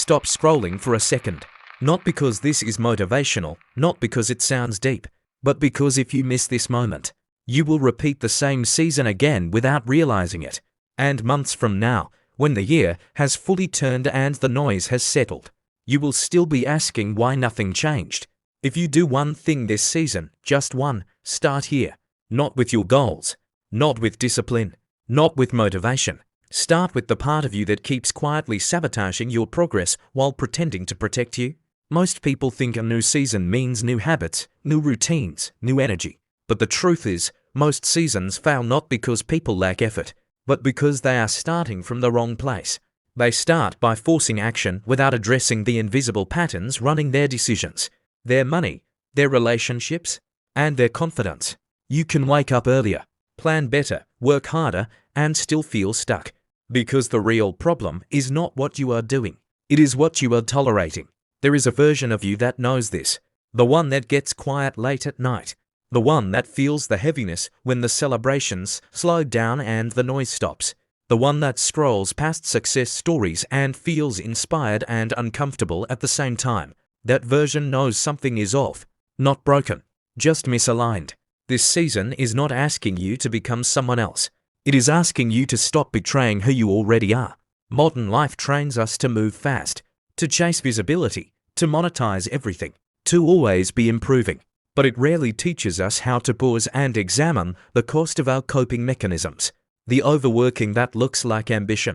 stop scrolling for a second. Not because this is motivational, not because it sounds deep, but because if you miss this moment, you will repeat the same season again without realizing it. And months from now, when the year has fully turned and the noise has settled, you will still be asking why nothing changed. If you do one thing this season, just one, start here. Not with your goals, not with discipline, not with motivation. Start with the part of you that keeps quietly sabotaging your progress while pretending to protect you. Most people think a new season means new habits, new routines, new energy. But the truth is, most seasons fail not because people lack effort, but because they are starting from the wrong place. They start by forcing action without addressing the invisible patterns running their decisions, their money, their relationships, and their confidence. You can wake up earlier, plan better, work harder, and still feel stuck. Because the real problem is not what you are doing, it is what you are tolerating. There is a version of you that knows this, the one that gets quiet late at night, the one that feels the heaviness when the celebrations slow down and the noise stops, the one that scrolls past success stories and feels inspired and uncomfortable at the same time. That version knows something is off, not broken, just misaligned. This season is not asking you to become someone else. It is asking you to stop betraying who you already are. Modern life trains us to move fast, to chase visibility, to monetize everything, to always be improving. But it rarely teaches us how to pause and examine the cost of our coping mechanisms, the overworking that looks like ambition.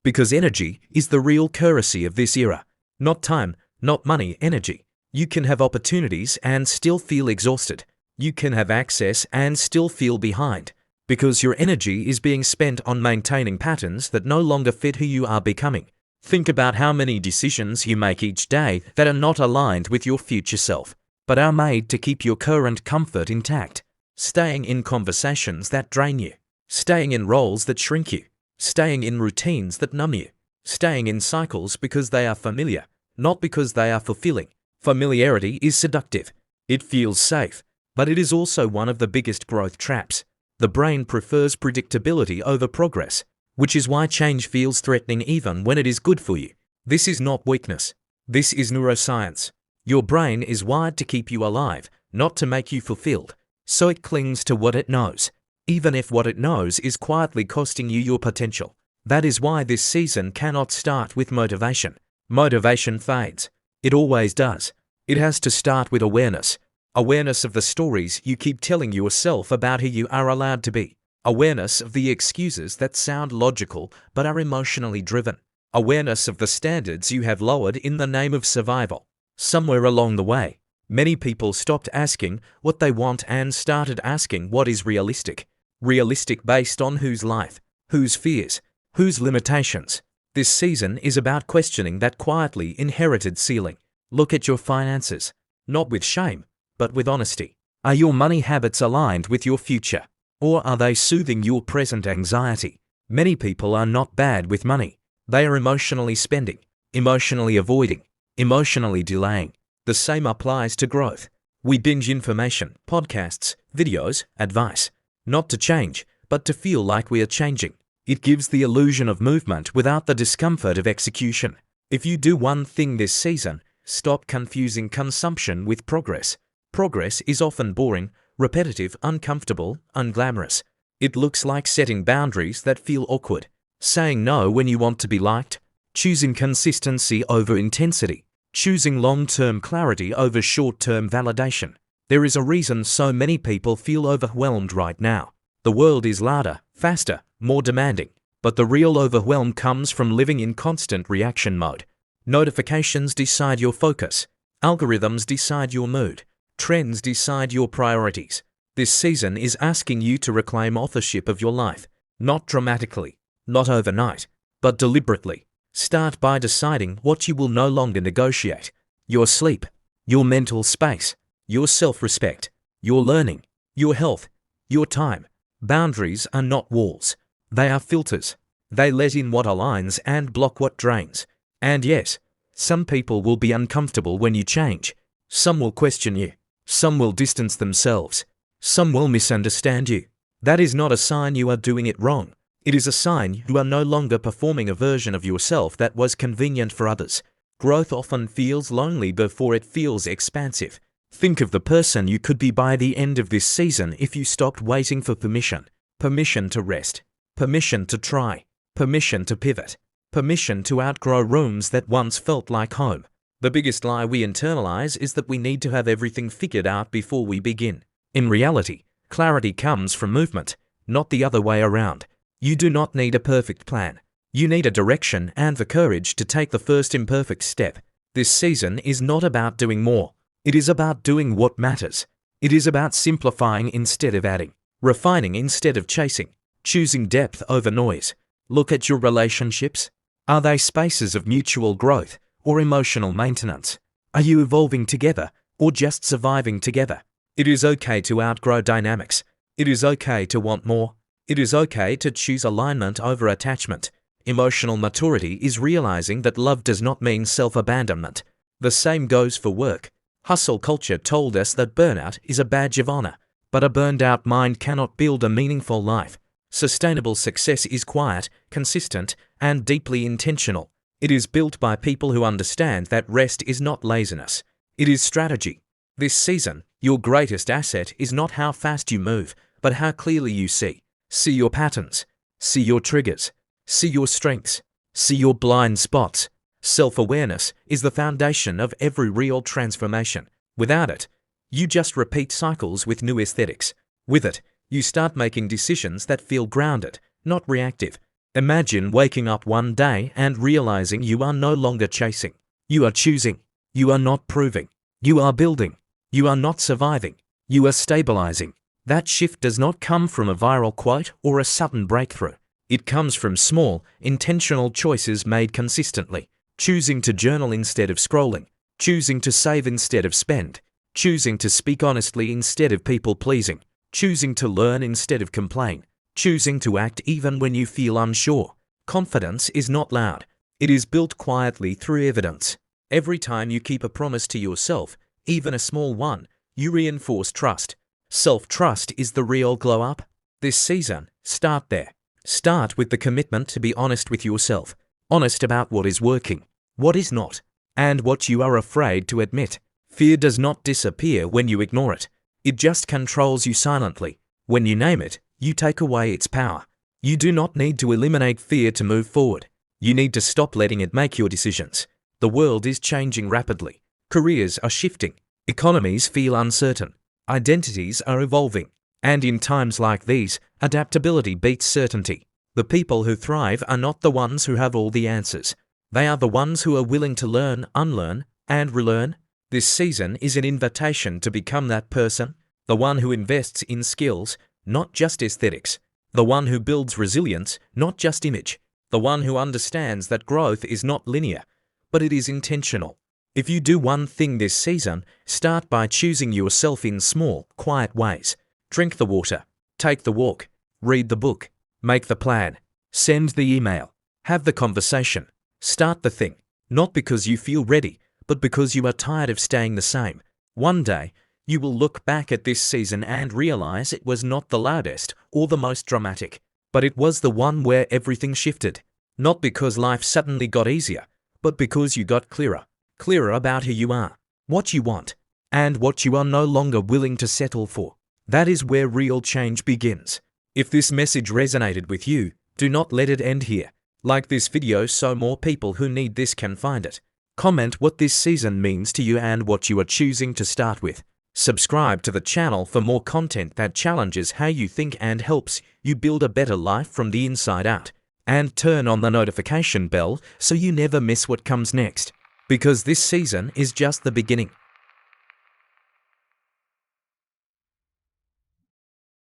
Because energy is the real currency of this era. Not time, not money, energy. You can have opportunities and still feel exhausted. You can have access and still feel behind. Because your energy is being spent on maintaining patterns that no longer fit who you are becoming. Think about how many decisions you make each day that are not aligned with your future self, but are made to keep your current comfort intact. Staying in conversations that drain you. Staying in roles that shrink you. Staying in routines that numb you. Staying in cycles because they are familiar, not because they are fulfilling. Familiarity is seductive. It feels safe, but it is also one of the biggest growth traps. The brain prefers predictability over progress, which is why change feels threatening even when it is good for you. This is not weakness. This is neuroscience. Your brain is wired to keep you alive, not to make you fulfilled. So it clings to what it knows, even if what it knows is quietly costing you your potential. That is why this season cannot start with motivation. Motivation fades. It always does. It has to start with awareness. Awareness of the stories you keep telling yourself about who you are allowed to be. Awareness of the excuses that sound logical but are emotionally driven. Awareness of the standards you have lowered in the name of survival. Somewhere along the way, many people stopped asking what they want and started asking what is realistic. Realistic based on whose life, whose fears, whose limitations. This season is about questioning that quietly inherited ceiling. Look at your finances, not with shame, but with honesty. Are your money habits aligned with your future? Or are they soothing your present anxiety? Many people are not bad with money. They are emotionally spending, emotionally avoiding, emotionally delaying. The same applies to growth. We binge information, podcasts, videos, advice. Not to change, but to feel like we are changing. It gives the illusion of movement without the discomfort of execution. If you do one thing this season, stop confusing consumption with progress. Progress is often boring, repetitive, uncomfortable, unglamorous. It looks like setting boundaries that feel awkward, saying no when you want to be liked, choosing consistency over intensity, choosing long-term clarity over short-term validation. There is a reason so many people feel overwhelmed right now. The world is louder, faster, more demanding, but the real overwhelm comes from living in constant reaction mode. Notifications decide your focus. Algorithms decide your mood. Trends decide your priorities. This season is asking you to reclaim authorship of your life, not dramatically, not overnight, but deliberately. Start by deciding what you will no longer negotiate. Your sleep, your mental space, your self-respect, your learning, your health, your time. Boundaries are not walls. They are filters. They let in what aligns and block what drains. And yes, Some people will be uncomfortable when you change. Some will question you. Some will distance themselves. Some will misunderstand you. That is not a sign you are doing it wrong. It is a sign you are no longer performing a version of yourself that was convenient for others. Growth often feels lonely before it feels expansive. Think of the person you could be by the end of this season if you stopped waiting for permission. Permission to rest. Permission to try. Permission to pivot. Permission to outgrow rooms that once felt like home. The biggest lie we internalize is that we need to have everything figured out before we begin. In reality, clarity comes from movement, not the other way around. You do not need a perfect plan. You need a direction and the courage to take the first imperfect step. This season is not about doing more. It is about doing what matters. It is about simplifying instead of adding, refining instead of chasing, choosing depth over noise. Look at your relationships. Are they spaces of mutual growth or emotional maintenance? Are you evolving together or just surviving together? It is okay to outgrow dynamics. It is okay to want more. It is okay to choose alignment over attachment. Emotional maturity is realizing that love does not mean self-abandonment. The same goes for work. Hustle culture told us that burnout is a badge of honor, but a burned-out mind cannot build a meaningful life. Sustainable success is quiet, consistent, and deeply intentional. It is built by people who understand that rest is not laziness. It is strategy. This season, your greatest asset is not how fast you move, but how clearly you see. See your patterns. See your triggers. See your strengths. See your blind spots. Self-awareness is the foundation of every real transformation. Without it, you just repeat cycles with new aesthetics. With it, you start making decisions that feel grounded, not reactive. Imagine waking up one day and realizing you are no longer chasing. You are choosing. You are not proving. You are building. You are not surviving. You are stabilizing. That shift does not come from a viral quote or a sudden breakthrough. It comes from small, intentional choices made consistently. Choosing to journal instead of scrolling. Choosing to save instead of spend. Choosing to speak honestly instead of people-pleasing. Choosing to learn instead of complain. Choosing to act even when you feel unsure. Confidence is not loud. It is built quietly through evidence. Every time you keep a promise to yourself, even a small one, you reinforce trust. Self-trust is the real glow-up. This season, start there. Start with the commitment to be honest with yourself. Honest about what is working, what is not, and what you are afraid to admit. Fear does not disappear when you ignore it. It just controls you silently. When you name it, you take away its power. You do not need to eliminate fear to move forward. You need to stop letting it make your decisions. The world is changing rapidly. Careers are shifting. Economies feel uncertain. Identities are evolving. And in times like these, adaptability beats certainty. The people who thrive are not the ones who have all the answers. They are the ones who are willing to learn, unlearn, and relearn. This season is an invitation to become that person, the one who invests in skills, not just aesthetics, the one who builds resilience, not just image, the one who understands that growth is not linear, but it is intentional. If you do one thing this season, start by choosing yourself in small, quiet ways. Drink the water, take the walk, read the book, make the plan, send the email, have the conversation, start the thing, not because you feel ready, but because you are tired of staying the same. One day, you will look back at this season and realize it was not the loudest or the most dramatic, but it was the one where everything shifted. Not because life suddenly got easier, but because you got clearer. Clearer about who you are, what you want, and what you are no longer willing to settle for. That is where real change begins. If this message resonated with you, do not let it end here. Like this video so more people who need this can find it. Comment what this season means to you and what you are choosing to start with. Subscribe to the channel for more content that challenges how you think and helps you build a better life from the inside out. And turn on the notification bell so you never miss what comes next. Because this season is just the beginning.